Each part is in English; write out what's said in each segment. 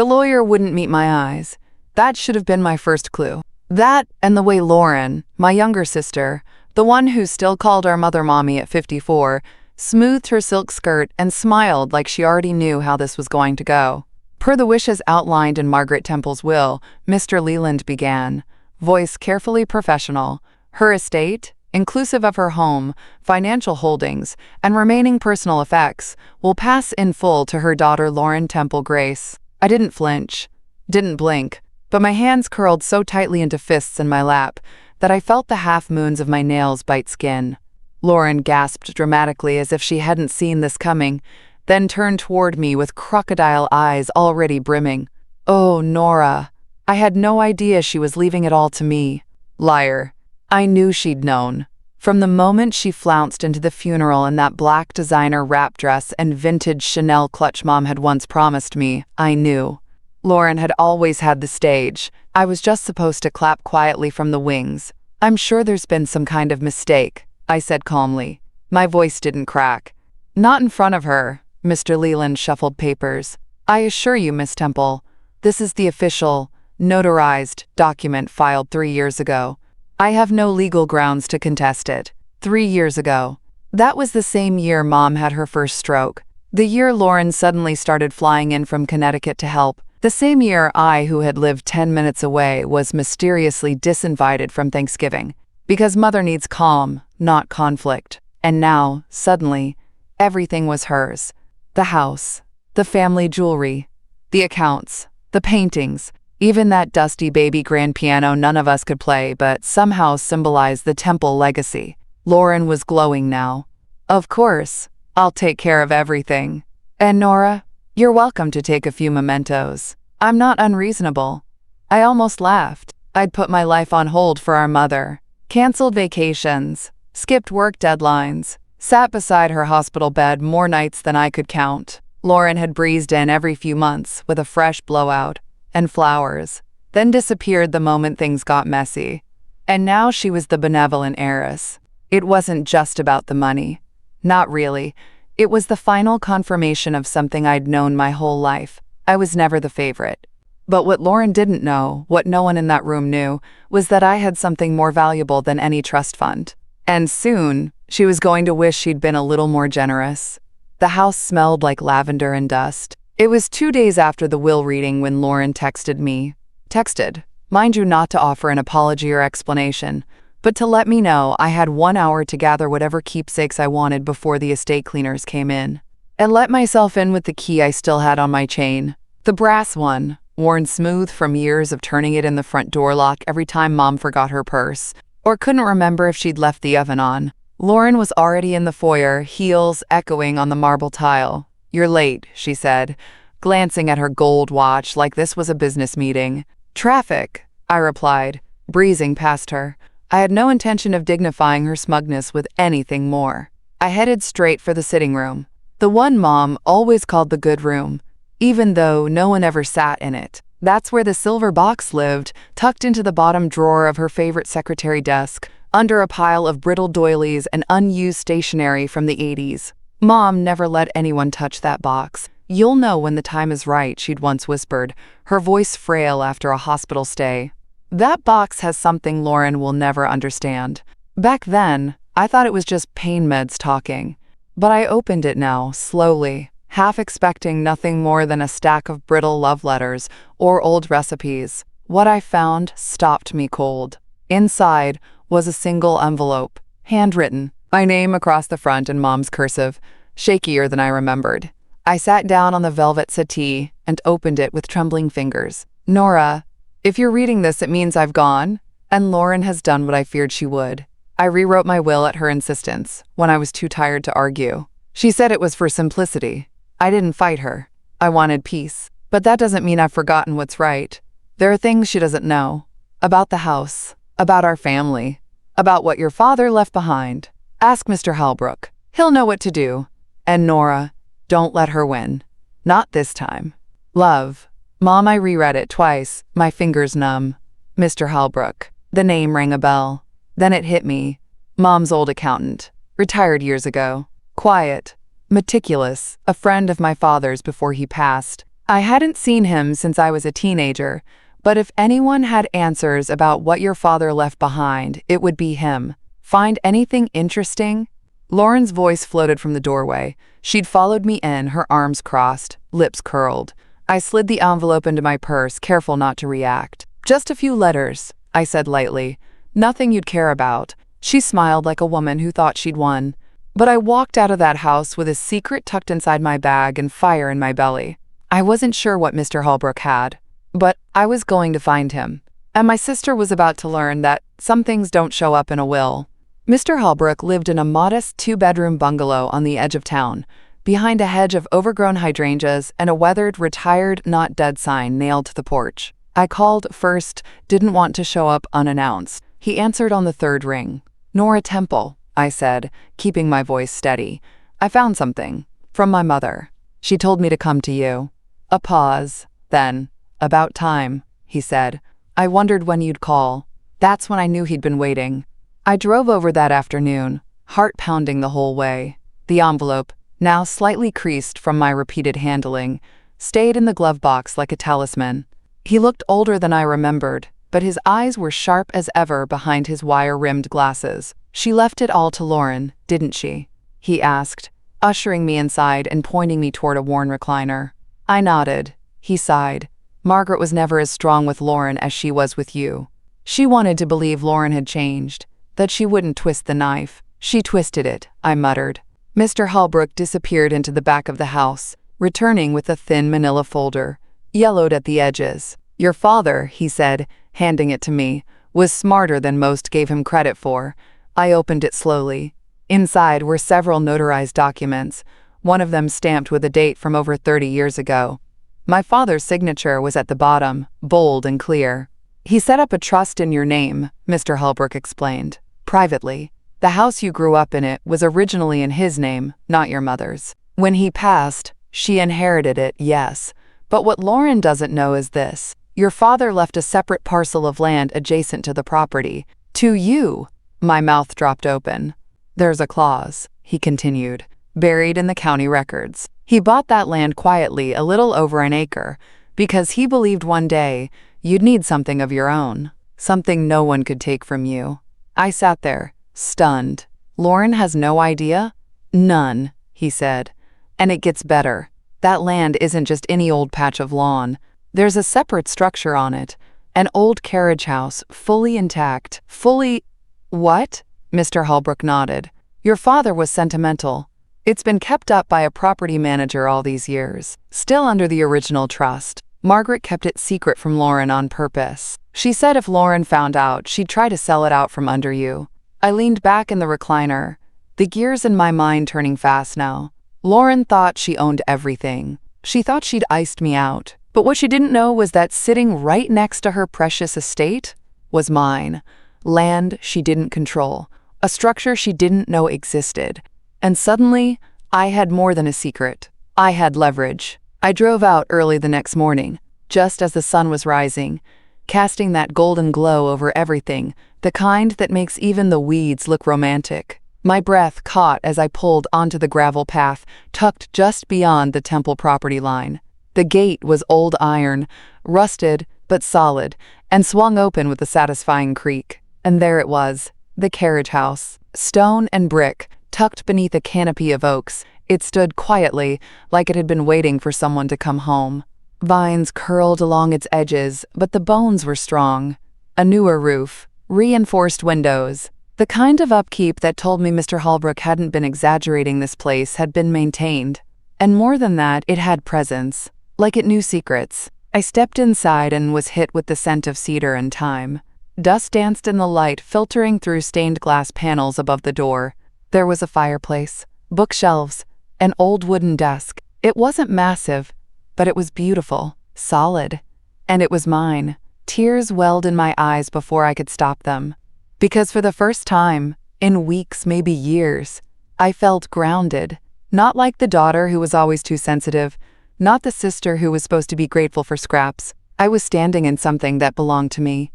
The lawyer wouldn't meet my eyes. That should have been my first clue. That and the way Lauren, my younger sister, the one who still called our mother Mommy at 54, smoothed her silk skirt and smiled like she already knew how this was going to go. Per the wishes outlined in Margaret Temple's will, Mr. Leland began, voice carefully professional, her estate, inclusive of her home, financial holdings, and remaining personal effects, will pass in full to her daughter Lauren Temple Grace. I didn't flinch, didn't blink, but my hands curled so tightly into fists in my lap that I felt the half-moons of my nails bite skin. Lauren gasped dramatically as if she hadn't seen this coming, then turned toward me with crocodile eyes already brimming. Oh, Nora. I had no idea she was leaving it all to me. Liar. I knew she'd known. From the moment she flounced into the funeral in that black designer wrap dress and vintage Chanel clutch Mom had once promised me, I knew. Lauren had always had the stage. I was just supposed to clap quietly from the wings. I'm sure there's been some kind of mistake, I said calmly. My voice didn't crack. Not in front of her. Mr. Leland shuffled papers. I assure you, Miss Temple, this is the official, notarized document filed 3 years ago. I have no legal grounds to contest it. 3 years ago. That was the same year Mom had her first stroke. The year Lauren suddenly started flying in from Connecticut to help. The same year I, who had lived 10 minutes away, was mysteriously disinvited from Thanksgiving. Because Mother needs calm, not conflict. And now, suddenly, everything was hers. The house, the family jewelry, the accounts, the paintings, even that dusty baby grand piano none of us could play but somehow symbolized the Temple legacy. Lauren was glowing now. Of course, I'll take care of everything. And Nora, you're welcome to take a few mementos. I'm not unreasonable. I almost laughed. I'd put my life on hold for our mother. Canceled vacations, skipped work deadlines, sat beside her hospital bed more nights than I could count. Lauren had breezed in every few months with a fresh blowout and flowers, then disappeared the moment things got messy. And now she was the benevolent heiress. It wasn't just about the money. Not really. It was the final confirmation of something I'd known my whole life. I was never the favorite. But what Lauren didn't know, what no one in that room knew, was that I had something more valuable than any trust fund. And soon, she was going to wish she'd been a little more generous. The house smelled like lavender and dust. It was 2 days after the will reading when Lauren texted me. Texted, mind you, not to offer an apology or explanation, but to let me know I had 1 hour to gather whatever keepsakes I wanted before the estate cleaners came in. And let myself in with the key I still had on my chain. The brass one, worn smooth from years of turning it in the front door lock every time Mom forgot her purse, or couldn't remember if she'd left the oven on. Lauren was already in the foyer, heels echoing on the marble tile. You're late, she said, glancing at her gold watch like this was a business meeting. Traffic, I replied, breezing past her. I had no intention of dignifying her smugness with anything more. I headed straight for the sitting room. The one Mom always called the good room, even though no one ever sat in it. That's where the silver box lived, tucked into the bottom drawer of her favorite secretary desk, under a pile of brittle doilies and unused stationery from the 80s. Mom never let anyone touch that box. You'll know when the time is right, she'd once whispered, her voice frail after a hospital stay. That box has something Lauren will never understand. Back then, I thought it was just pain meds talking. But I opened it now, slowly, half expecting nothing more than a stack of brittle love letters or old recipes. What I found stopped me cold. Inside was a single envelope, handwritten, my name across the front in Mom's cursive, shakier than I remembered. I sat down on the velvet settee and opened it with trembling fingers. Nora, if you're reading this, it means I've gone, and Lauren has done what I feared she would. I rewrote my will at her insistence, when I was too tired to argue. She said it was for simplicity. I didn't fight her. I wanted peace. But that doesn't mean I've forgotten what's right. There are things she doesn't know. About the house. About our family. About what your father left behind. Ask Mr. Halbrook. He'll know what to do. And Nora, don't let her win. Not this time. Love. Mom, I reread it twice, my fingers numb. Mr. Halbrook. The name rang a bell. Then it hit me. Mom's old accountant. Retired years ago. Quiet. Meticulous. A friend of my father's before he passed. I hadn't seen him since I was a teenager, but if anyone had answers about what your father left behind, it would be him. Find anything interesting? Lauren's voice floated from the doorway. She'd followed me in, her arms crossed, lips curled. I slid the envelope into my purse, careful not to react. Just a few letters, I said lightly. Nothing you'd care about. She smiled like a woman who thought she'd won. But I walked out of that house with a secret tucked inside my bag and fire in my belly. I wasn't sure what Mr. Holbrook had, but I was going to find him. And my sister was about to learn that some things don't show up in a will. Mr. Holbrook lived in a modest 2-bedroom bungalow on the edge of town, behind a hedge of overgrown hydrangeas and a weathered retired not dead sign nailed to the porch. I called first, didn't want to show up unannounced. He answered on the 3rd ring. Nora Temple, I said, keeping my voice steady. I found something. From my mother. She told me to come to you. A pause. Then, about time, he said. I wondered when you'd call. That's when I knew he'd been waiting. I drove over that afternoon, heart pounding the whole way. The envelope, now slightly creased from my repeated handling, stayed in the glove box like a talisman. He looked older than I remembered, but his eyes were sharp as ever behind his wire-rimmed glasses. She left it all to Lauren, didn't she? He asked, ushering me inside and pointing me toward a worn recliner. I nodded. He sighed. Margaret was never as strong with Lauren as she was with you. She wanted to believe Lauren had changed, that she wouldn't twist the knife. She twisted it, I muttered. Mr. Holbrook disappeared into the back of the house, returning with a thin manila folder, yellowed at the edges. Your father, he said, handing it to me, was smarter than most gave him credit for. I opened it slowly. Inside were several notarized documents, one of them stamped with a date from over 30 years ago. My father's signature was at the bottom, bold and clear. He set up a trust in your name, Mr. Holbrook explained. Privately. The house you grew up in it was originally in his name, not your mother's. When he passed, she inherited it, yes. But what Lauren doesn't know is this. Your father left a separate parcel of land adjacent to the property. To you. My mouth dropped open. There's a clause, he continued, buried in the county records. He bought that land quietly, a little over an acre, because he believed one day you'd need something of your own, something no one could take from you. I sat there, stunned. Lauren has no idea? None, he said. And it gets better. That land isn't just any old patch of lawn. There's a separate structure on it. An old carriage house, fully intact. Fully… What? Mr. Holbrook nodded. Your father was sentimental. It's been kept up by a property manager all these years, still under the original trust. Margaret kept it secret from Lauren on purpose. She said if Lauren found out, she'd try to sell it out from under you. I leaned back in the recliner, the gears in my mind turning fast now. Lauren thought she owned everything. She thought she'd iced me out. But what she didn't know was that sitting right next to her precious estate was mine. Land she didn't control. A structure she didn't know existed. And suddenly, I had more than a secret. I had leverage. I drove out early the next morning, just as the sun was rising, casting that golden glow over everything, the kind that makes even the weeds look romantic. My breath caught as I pulled onto the gravel path, tucked just beyond the Temple property line. The gate was old iron, rusted but solid, and swung open with a satisfying creak. And there it was, the carriage house, stone and brick, tucked beneath a canopy of oaks. It stood quietly, like it had been waiting for someone to come home. Vines curled along its edges, but the bones were strong. A newer roof, reinforced windows. The kind of upkeep that told me Mr. Holbrook hadn't been exaggerating this place had been maintained. And more than that, it had presence, like it knew secrets. I stepped inside and was hit with the scent of cedar and thyme. Dust danced in the light, filtering through stained glass panels above the door. There was a fireplace, bookshelves, an old wooden desk. It wasn't massive, but it was beautiful, solid. And it was mine. Tears welled in my eyes before I could stop them. Because for the first time, in weeks, maybe years, I felt grounded. Not like the daughter who was always too sensitive, not the sister who was supposed to be grateful for scraps. I was standing in something that belonged to me.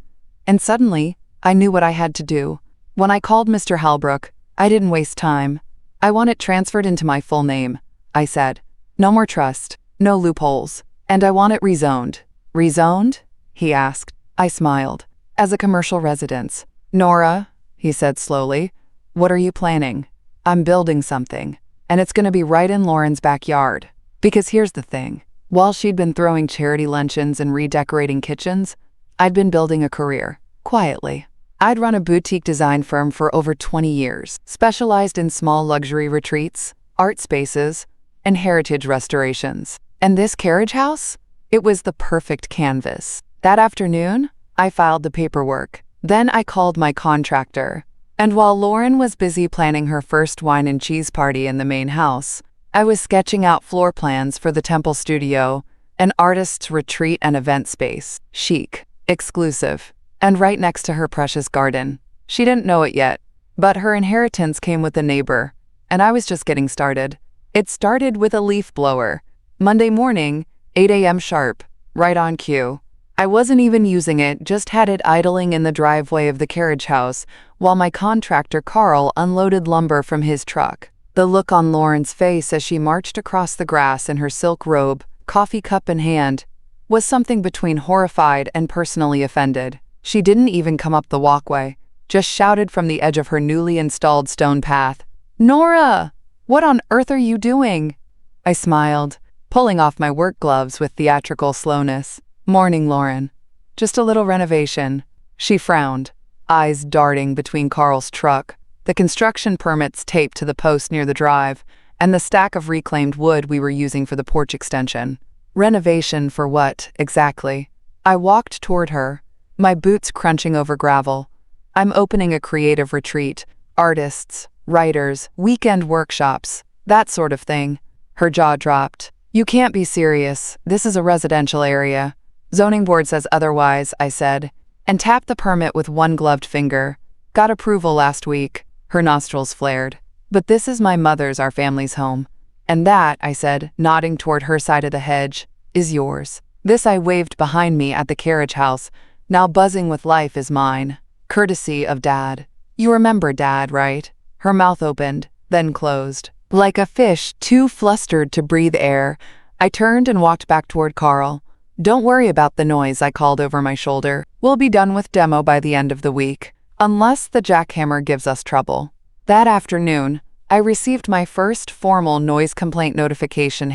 And suddenly, I knew what I had to do. When I called Mr. Holbrook, I didn't waste time. I want it transferred into my full name, I said. No more trust, no loopholes, And I want it rezoned. Rezoned? He asked. I smiled. As a commercial residence. Nora, he said slowly, what are you planning? I'm building something. And it's going to be right in Lauren's backyard. Because here's the thing. While she'd been throwing charity luncheons and redecorating kitchens, I'd been building a career. Quietly. I'd run a boutique design firm for over 20 years, specialized in small luxury retreats, art spaces, and heritage restorations. And this carriage house? It was the perfect canvas. That afternoon, I filed the paperwork. Then I called my contractor. And while Lauren was busy planning her first wine and cheese party in the main house, I was sketching out floor plans for the Temple Studio, an artist's retreat and event space. Chic, exclusive, and right next to her precious garden. She didn't know it yet, but her inheritance came with a neighbor, and I was just getting started. It started with a leaf blower. Monday morning, 8 a.m. sharp, right on cue. I wasn't even using it, just had it idling in the driveway of the carriage house while my contractor Carl unloaded lumber from his truck. The look on Lauren's face as she marched across the grass in her silk robe, coffee cup in hand, was something between horrified and personally offended. She didn't even come up the walkway, just shouted from the edge of her newly installed stone path, "Nora! What on earth are you doing?" I smiled, pulling off my work gloves with theatrical slowness. "Morning, Lauren. Just a little renovation." She frowned, eyes darting between Carl's truck, the construction permits taped to the post near the drive, and the stack of reclaimed wood we were using for the porch extension. Renovation for what, exactly? I walked toward her, my boots crunching over gravel. I'm opening a creative retreat, artists, writers, weekend workshops, that sort of thing. Her jaw dropped. "You can't be serious. This is a residential area. Zoning board says otherwise," I said, and tapped the permit with one gloved finger. "Got approval last week." Her nostrils flared. "But this is my mother's, our family's home. And that," I said, nodding toward her side of the hedge, "is yours. This," I waved behind me at the carriage house, "now buzzing with life, is mine. Courtesy of Dad. You remember Dad, right?" Her mouth opened, then closed. Like a fish too flustered to breathe air, I turned and walked back toward Carl. "Don't worry about the noise," I called over my shoulder. "We'll be done with demo by the end of the week. Unless the jackhammer gives us trouble." That afternoon, I received my first formal noise complaint notification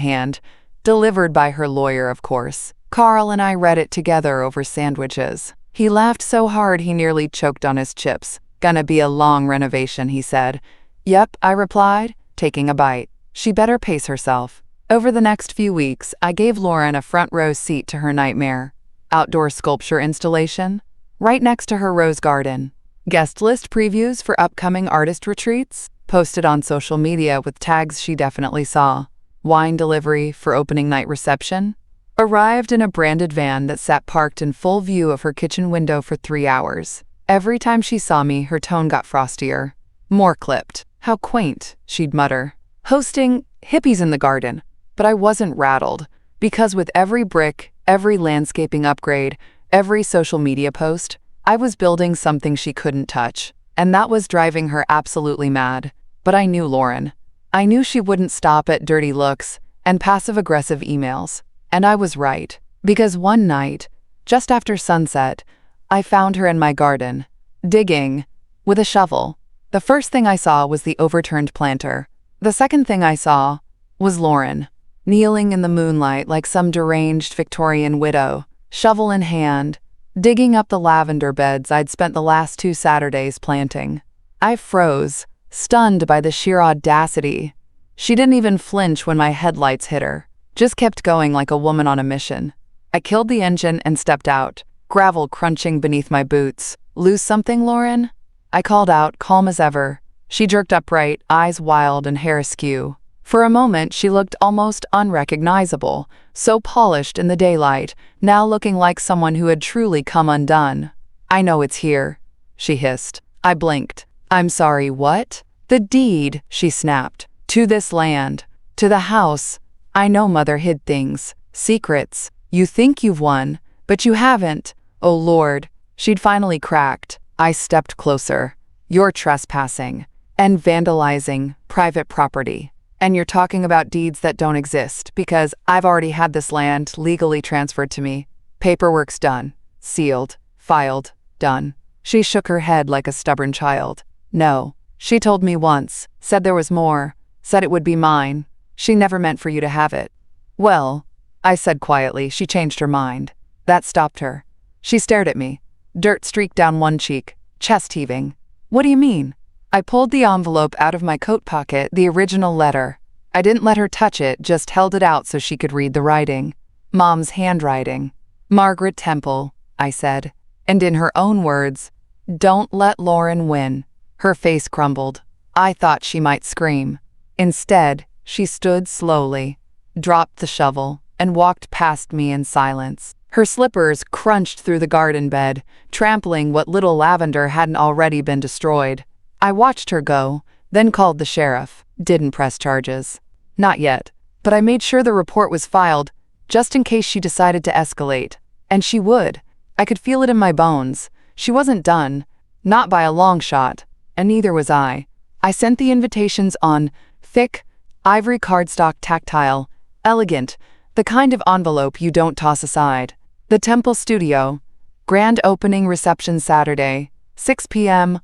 delivered by her lawyer, of course. Carl and I read it together over sandwiches. He laughed so hard he nearly choked on his chips. "Gonna be a long renovation," he said. "Yep," I replied, taking a bite. She better pace herself. Over the next few weeks, I gave Lauren a front row seat to her nightmare. Outdoor sculpture installation, right next to her rose garden. Guest list previews for upcoming artist retreats, posted on social media with tags she definitely saw. Wine delivery for opening night reception. Arrived in a branded van that sat parked in full view of her kitchen window for 3 hours. Every time she saw me, her tone got frostier. More clipped. "How quaint," she'd mutter. Hosting hippies in the garden. But I wasn't rattled, because with every brick, every landscaping upgrade, every social media post, I was building something she couldn't touch, and that was driving her absolutely mad. But I knew Lauren. I knew she wouldn't stop at dirty looks and passive-aggressive emails. And I was right, because one night, just after sunset, I found her in my garden, digging, with a shovel. The first thing I saw was the overturned planter. The second thing I saw was Lauren, kneeling in the moonlight like some deranged Victorian widow, shovel in hand, digging up the lavender beds I'd spent the last 2 Saturdays planting. I froze, stunned by the sheer audacity. She didn't even flinch when my headlights hit her, just kept going like a woman on a mission. I killed the engine and stepped out, gravel crunching beneath my boots. "Lose something, Lauren?" I called out, calm as ever. She jerked upright, eyes wild and hair askew. For a moment, she looked almost unrecognizable, so polished in the daylight, now looking like someone who had truly come undone. "I know it's here," she hissed. I blinked. "I'm sorry, what?" "The deed," she snapped. "To this land. To the house. I know Mother hid things. Secrets. You think you've won, but you haven't. Oh Lord." She'd finally cracked. I stepped closer. "You're trespassing and vandalizing private property. And you're talking about deeds that don't exist, because I've already had this land legally transferred to me. Paperwork's done. Sealed. Filed. Done. She shook her head like a stubborn child. No. She told me once, said there was more, said it would be mine. She never meant for you to have it. Well, I said quietly, she changed her mind. That stopped her. She stared at me. Dirt streaked down one cheek, chest heaving. What do you mean? I pulled the envelope out of my coat pocket, the original letter. I didn't let her touch it, just held it out so she could read the writing. Mom's handwriting. Margaret Temple, I said. And in her own words, don't let Lauren win. Her face crumbled. I thought she might scream. Instead, she stood slowly, dropped the shovel, and walked past me in silence. Her slippers crunched through the garden bed, trampling what little lavender hadn't already been destroyed. I watched her go, then called the sheriff. Didn't press charges. Not yet, but I made sure the report was filed, just in case she decided to escalate. And she would. I could feel it in my bones. She wasn't done. Not by a long shot. And neither was I. I sent the invitations on thick, ivory cardstock, tactile, elegant, the kind of envelope you don't toss aside. The Temple Studio. Grand opening reception Saturday, 6 p.m.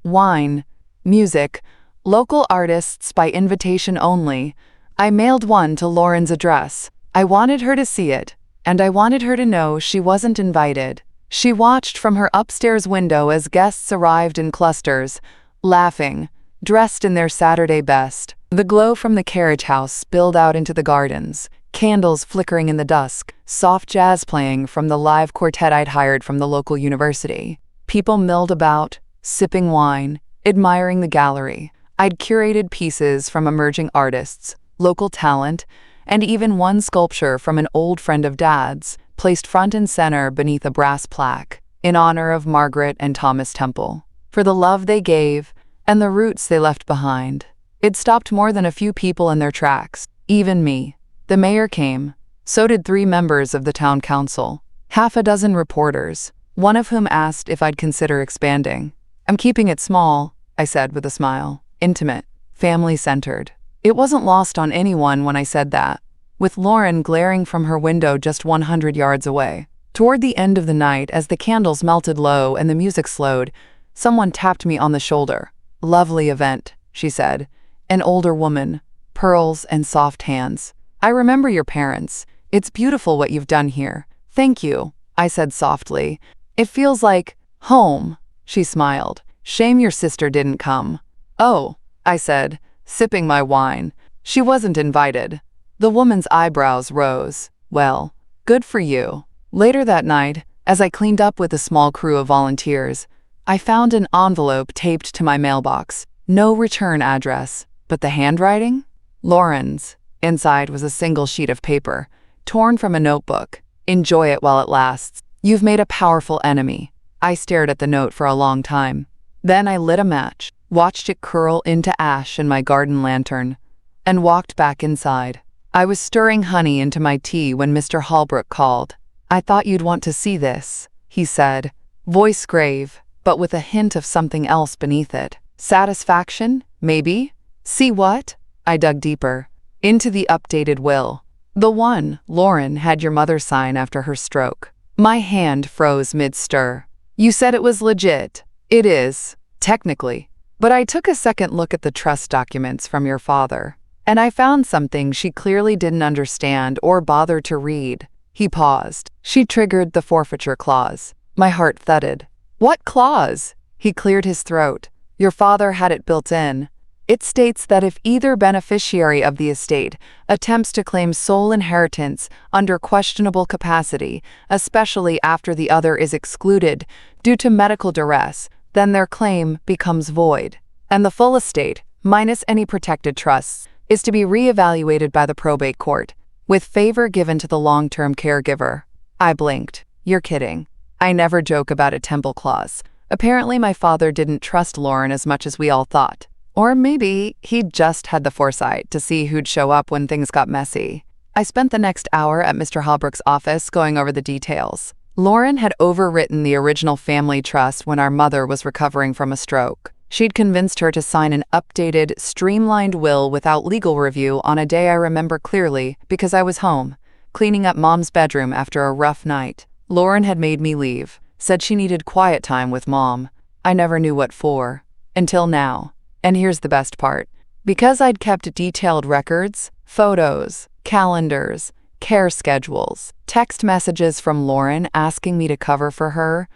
Wine, music, local artists by invitation only. I mailed one to Lauren's address. I wanted her to see it, and I wanted her to know she wasn't invited. She watched from her upstairs window as guests arrived in clusters, laughing, dressed in their Saturday best. The glow from the carriage house spilled out into the gardens, candles flickering in the dusk, soft jazz playing from the live quartet I'd hired from the local university. People milled about, sipping wine, admiring the gallery. I'd curated pieces from emerging artists, local talent, and even one sculpture from an old friend of Dad's, placed front and center beneath a brass plaque, in honor of Margaret and Thomas Temple, for the love they gave and the roots they left behind. It stopped more than a few people in their tracks, even me. The mayor came. So did 3 members of the town council, half a dozen reporters, one of whom asked if I'd consider expanding. I'm keeping it small, I said with a smile. Intimate, family-centered. It wasn't lost on anyone when I said that, with Lauren glaring from her window just 100 yards away. Toward the end of the night, as the candles melted low and the music slowed, someone tapped me on the shoulder. Lovely event, she said. An older woman, pearls and soft hands. I remember your parents. It's beautiful what you've done here. Thank you, I said softly. It feels like home, she smiled. Shame your sister didn't come. Oh, I said, sipping my wine. She wasn't invited. The woman's eyebrows rose. Well, good for you. Later that night, as I cleaned up with a small crew of volunteers, I found an envelope taped to my mailbox. No return address, but the handwriting? Lauren's. Inside was a single sheet of paper, torn from a notebook. Enjoy it while it lasts. You've made a powerful enemy. I stared at the note for a long time. Then I lit a match, watched it curl into ash in my garden lantern, and walked back inside. I was stirring honey into my tea when Mr. Holbrook called. I thought you'd want to see this, he said, voice grave, but with a hint of something else beneath it. Satisfaction, maybe? See what? I dug deeper, into the updated will. The one Lauren had your mother sign after her stroke. My hand froze mid-stir. You said it was legit. It is, technically. But I took a second look at the trust documents from your father, and I found something she clearly didn't understand or bother to read. He paused. She triggered the forfeiture clause. My heart thudded. What clause? He cleared his throat. Your father had it built in. It states that if either beneficiary of the estate attempts to claim sole inheritance under questionable capacity, especially after the other is excluded due to medical duress, then their claim becomes void, and the full estate, minus any protected trusts, is to be reevaluated by the probate court, with favor given to the long-term caregiver. I blinked. You're kidding. I never joke about a Temple clause. Apparently my father didn't trust Lauren as much as we all thought. Or maybe he just had the foresight to see who'd show up when things got messy. I spent the next hour at Mr. Holbrook's office going over the details. Lauren had overwritten the original family trust when our mother was recovering from a stroke. She'd convinced her to sign an updated, streamlined will without legal review on a day I remember clearly because I was home, cleaning up Mom's bedroom after a rough night. Lauren had made me leave, said she needed quiet time with Mom. I never knew what for. Until now. And here's the best part. Because I'd kept detailed records, photos, calendars, care schedules, text messages from Lauren asking me to cover for her,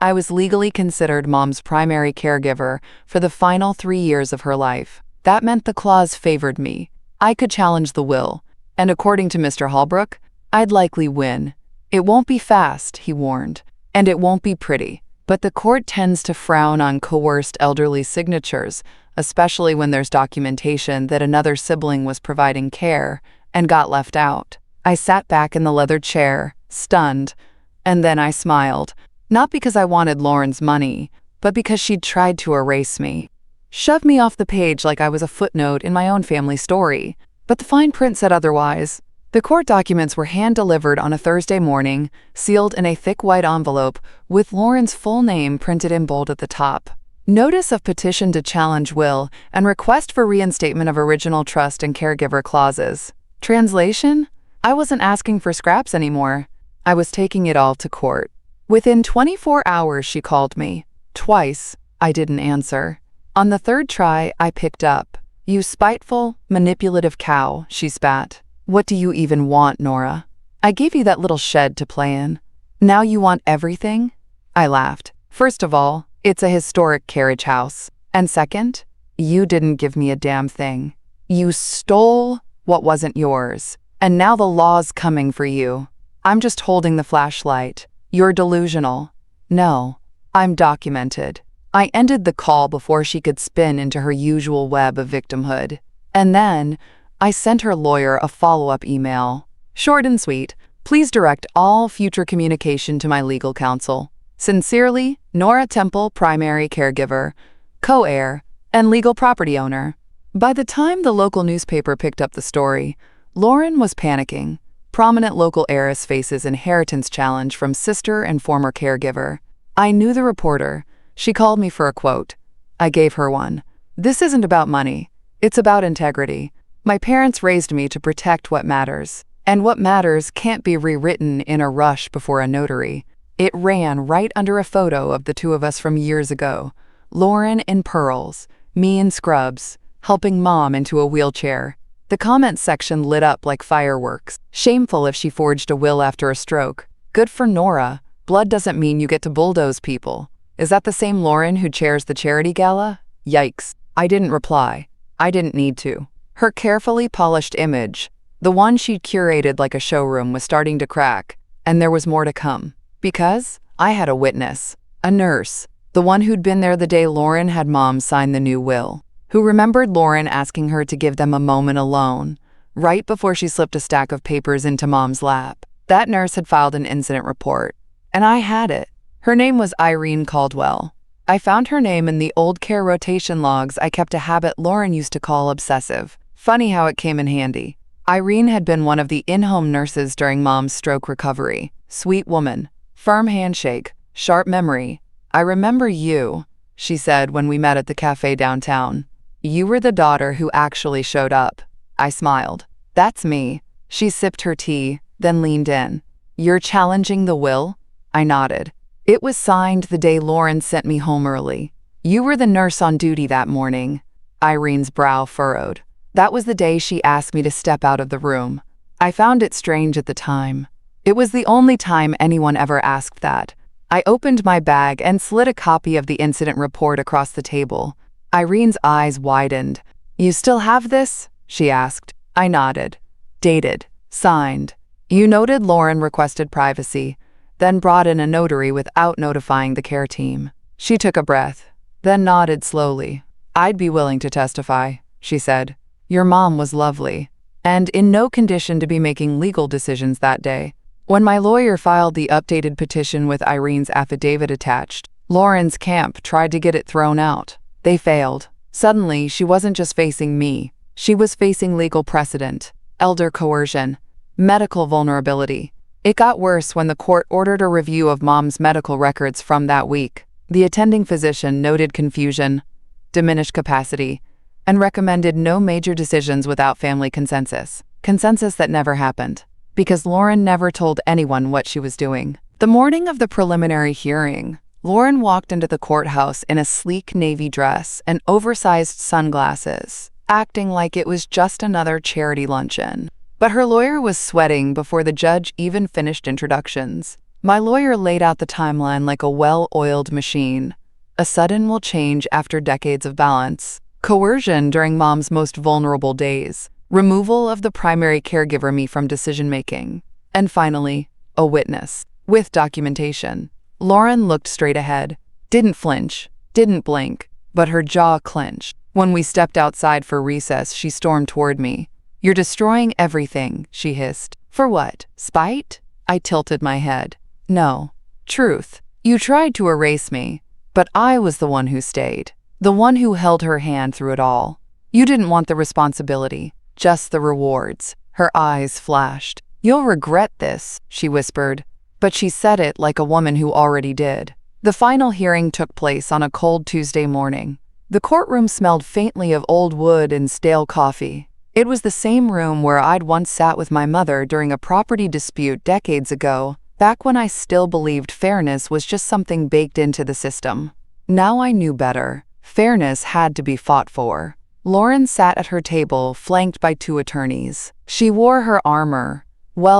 I was legally considered Mom's primary caregiver for the final 3 years of her life. That meant the clause favored me. I could challenge the will, and according to Mr. Holbrook, I'd likely win. It won't be fast, he warned, and it won't be pretty. But the court tends to frown on coerced elderly signatures, especially when there's documentation that another sibling was providing care and got left out. I sat back in the leather chair, stunned, and then I smiled, not because I wanted Lauren's money, but because she'd tried to erase me. Shoved me off the page like I was a footnote in my own family story. But the fine print said otherwise. The court documents were hand-delivered on a Thursday morning, sealed in a thick white envelope with Lauren's full name printed in bold at the top. Notice of petition to challenge will and request for reinstatement of original trust and caregiver clauses. Translation? I wasn't asking for scraps anymore. I was taking it all to court. Within 24 hours, she called me. Twice, I didn't answer. On the third try, I picked up. "You spiteful, manipulative cow," she spat. "What do you even want, Nora? I gave you that little shed to play in. Now you want everything?" I laughed. "First of all, it's a historic carriage house. And second, you didn't give me a damn thing. You stole what wasn't yours. And now the law's coming for you. I'm just holding the flashlight. You're delusional." "No, I'm documented." I ended the call before she could spin into her usual web of victimhood. And then I sent her lawyer a follow-up email. Short and sweet, please direct all future communication to my legal counsel. Sincerely, Nora Temple, primary caregiver, co-heir, and legal property owner. By the time the local newspaper picked up the story, Lauren was panicking. Prominent local heiress faces inheritance challenge from sister and former caregiver. I knew the reporter. She called me for a quote. I gave her one. "This isn't about money. It's about integrity. My parents raised me to protect what matters. And what matters can't be rewritten in a rush before a notary." It ran right under a photo of the two of us from years ago. Lauren in pearls, me in scrubs, helping Mom into a wheelchair. The comments section lit up like fireworks. Shameful if she forged a will after a stroke. Good for Nora. Blood doesn't mean you get to bulldoze people. Is that the same Lauren who chairs the charity gala? Yikes. I didn't reply. I didn't need to. Her carefully polished image, the one she'd curated like a showroom, was starting to crack, and there was more to come. Because I had a witness, a nurse, the one who'd been there the day Lauren had Mom sign the new will, who remembered Lauren asking her to give them a moment alone, right before she slipped a stack of papers into Mom's lap. That nurse had filed an incident report, and I had it. Her name was Irene Caldwell. I found her name in the old care rotation logs I kept, a habit Lauren used to call obsessive. Funny how it came in handy. Irene had been one of the in-home nurses during Mom's stroke recovery. Sweet woman, firm handshake, sharp memory. "I remember you," she said when we met at the cafe downtown. "You were the daughter who actually showed up." I smiled. "That's me." She sipped her tea, then leaned in. "You're challenging the will?" I nodded. "It was signed the day Lauren sent me home early. You were the nurse on duty that morning." Irene's brow furrowed. "That was the day she asked me to step out of the room. I found it strange at the time. It was the only time anyone ever asked that." I opened my bag and slid a copy of the incident report across the table. Irene's eyes widened. "You still have this?" she asked. I nodded. "Dated. Signed." You noted Lauren requested privacy, then brought in a notary without notifying the care team. She took a breath, then nodded slowly. "I'd be willing to testify," she said. "Your mom was lovely, and in no condition to be making legal decisions that day." When my lawyer filed the updated petition with Irene's affidavit attached, Lauren's camp tried to get it thrown out. They failed. Suddenly, she wasn't just facing me. She was facing legal precedent, elder coercion, medical vulnerability. It got worse when the court ordered a review of Mom's medical records from that week. The attending physician noted confusion. diminished capacity, and recommended no major decisions without family consensus. Consensus that never happened, because Lauren never told anyone what she was doing. The morning of the preliminary hearing, Lauren walked into the courthouse in a sleek navy dress and oversized sunglasses, acting like it was just another charity luncheon. But her lawyer was sweating before the judge even finished introductions. My lawyer laid out the timeline like a well-oiled machine. A sudden will change after decades of balance. Coercion during mom's most vulnerable days. Removal of the primary caregiver me from decision-making. And finally, a witness. With documentation. Lauren looked straight ahead. Didn't flinch. Didn't blink. But her jaw clenched. When we stepped outside for recess, she stormed toward me. "You're destroying everything," she hissed. "For what? Spite?" I tilted my head. "No. Truth. You tried to erase me, but I was the one who stayed. The one who held her hand through it all. You didn't want the responsibility, just the rewards." Her eyes flashed. "You'll regret this," she whispered. But she said it like a woman who already did. The final hearing took place on a cold Tuesday morning. The courtroom smelled faintly of old wood and stale coffee. It was the same room where I'd once sat with my mother during a property dispute decades ago, back when I still believed fairness was just something baked into the system. Now I knew better. Fairness had to be fought for. Lauren sat at her table, flanked by two attorneys. She wore her armor,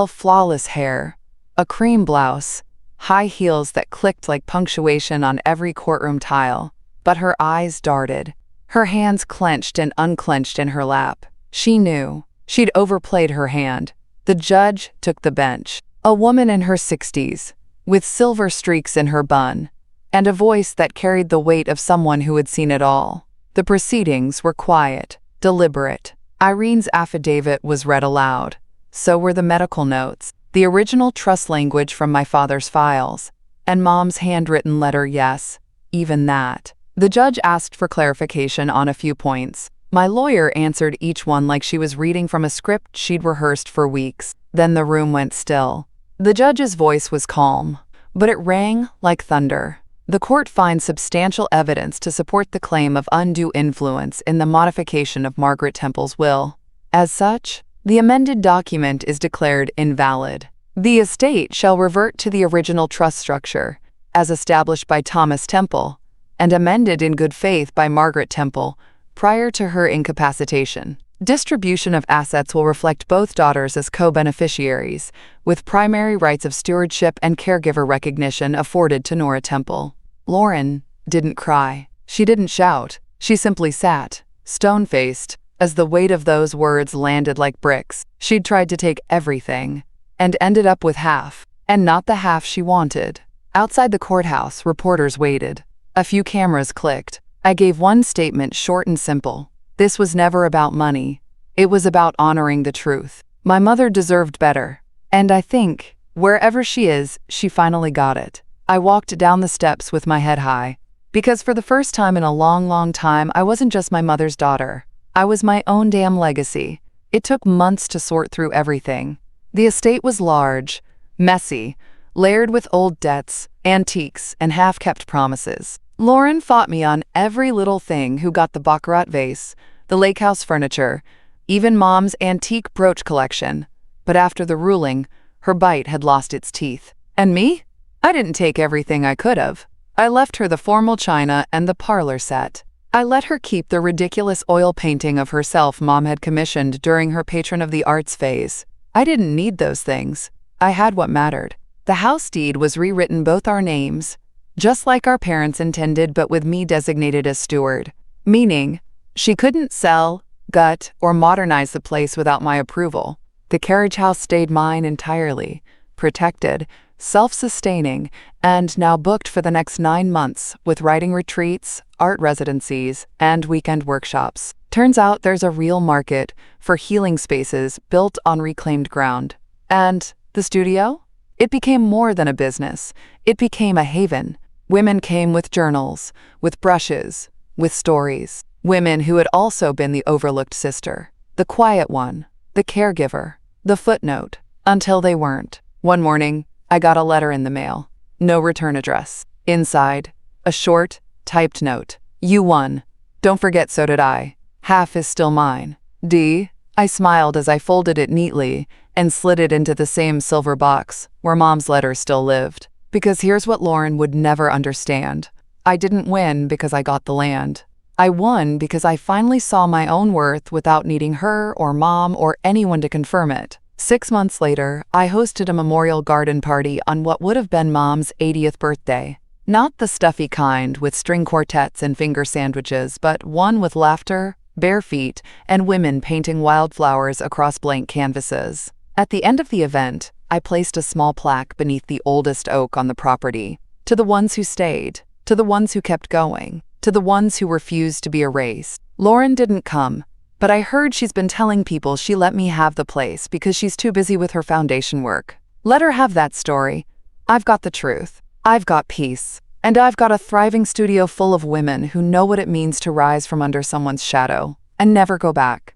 flawless hair, a cream blouse, high heels that clicked like punctuation on every courtroom tile. But her eyes darted. Her hands clenched and unclenched in her lap. She knew. She'd overplayed her hand. The judge took the bench. A woman in her 60s, with silver streaks in her bun, and a voice that carried the weight of someone who had seen it all. The proceedings were quiet, deliberate. Irene's affidavit was read aloud. So were the medical notes, the original trust language from my father's files, and Mom's handwritten letter, yes, even that. The judge asked for clarification on a few points. My lawyer answered each one like she was reading from a script she'd rehearsed for weeks. Then the room went still. The judge's voice was calm, but it rang like thunder. The court finds substantial evidence to support the claim of undue influence in the modification of Margaret Temple's will. As such, the amended document is declared invalid. The estate shall revert to the original trust structure, as established by Thomas Temple, and amended in good faith by Margaret Temple, prior to her incapacitation. Distribution of assets will reflect both daughters as co-beneficiaries, with primary rights of stewardship and caregiver recognition afforded to Nora Temple. Lauren didn't cry. She didn't shout. She simply sat, stone-faced, as the weight of those words landed like bricks. She'd tried to take everything, and ended up with half, and not the half she wanted. Outside the courthouse, reporters waited. A few cameras clicked. I gave one statement, short and simple. This was never about money. It was about honoring the truth. My mother deserved better. And I think, wherever she is, she finally got it. I walked down the steps with my head high. Because for the first time in a long, long time, I wasn't just my mother's daughter. I was my own damn legacy. It took months to sort through everything. The estate was large, messy, layered with old debts, antiques, and half-kept promises. Lauren fought me on every little thing: who got the baccarat vase, the lake house furniture, even Mom's antique brooch collection. But after the ruling, her bite had lost its teeth. And me? I didn't take everything I could have. I left her the formal china and the parlor set. I let her keep the ridiculous oil painting of herself Mom had commissioned during her Patron of the Arts phase. I didn't need those things. I had what mattered. The house deed was rewritten both our names, just like our parents intended, but with me designated as steward. Meaning, she couldn't sell, gut, or modernize the place without my approval. The carriage house stayed mine entirely, protected, self-sustaining, and now booked for the next 9 months with writing retreats, art residencies, and weekend workshops. Turns out there's a real market for healing spaces built on reclaimed ground. And the studio? It became more than a business. It became a haven. Women came with journals, with brushes, with stories. Women who had also been the overlooked sister, the quiet one, the caregiver, the footnote, until they weren't. One morning, I got a letter in the mail. No return address. Inside, a short, typed note. You won. Don't forget, so did I. Half is still mine. D. I smiled as I folded it neatly and slid it into the same silver box where Mom's letter still lived. Because here's what Lauren would never understand. I didn't win because I got the land. I won because I finally saw my own worth without needing her or Mom or anyone to confirm it. 6 months later, I hosted a memorial garden party on what would have been Mom's 80th birthday. Not the stuffy kind with string quartets and finger sandwiches, but one with laughter, bare feet, and women painting wildflowers across blank canvases. At the end of the event, I placed a small plaque beneath the oldest oak on the property. To the ones who stayed, to the ones who kept going, to the ones who refused to be erased. Lauren didn't come, but I heard she's been telling people she let me have the place because she's too busy with her foundation work. Let her have that story. I've got the truth. I've got peace. And I've got a thriving studio full of women who know what it means to rise from under someone's shadow and never go back.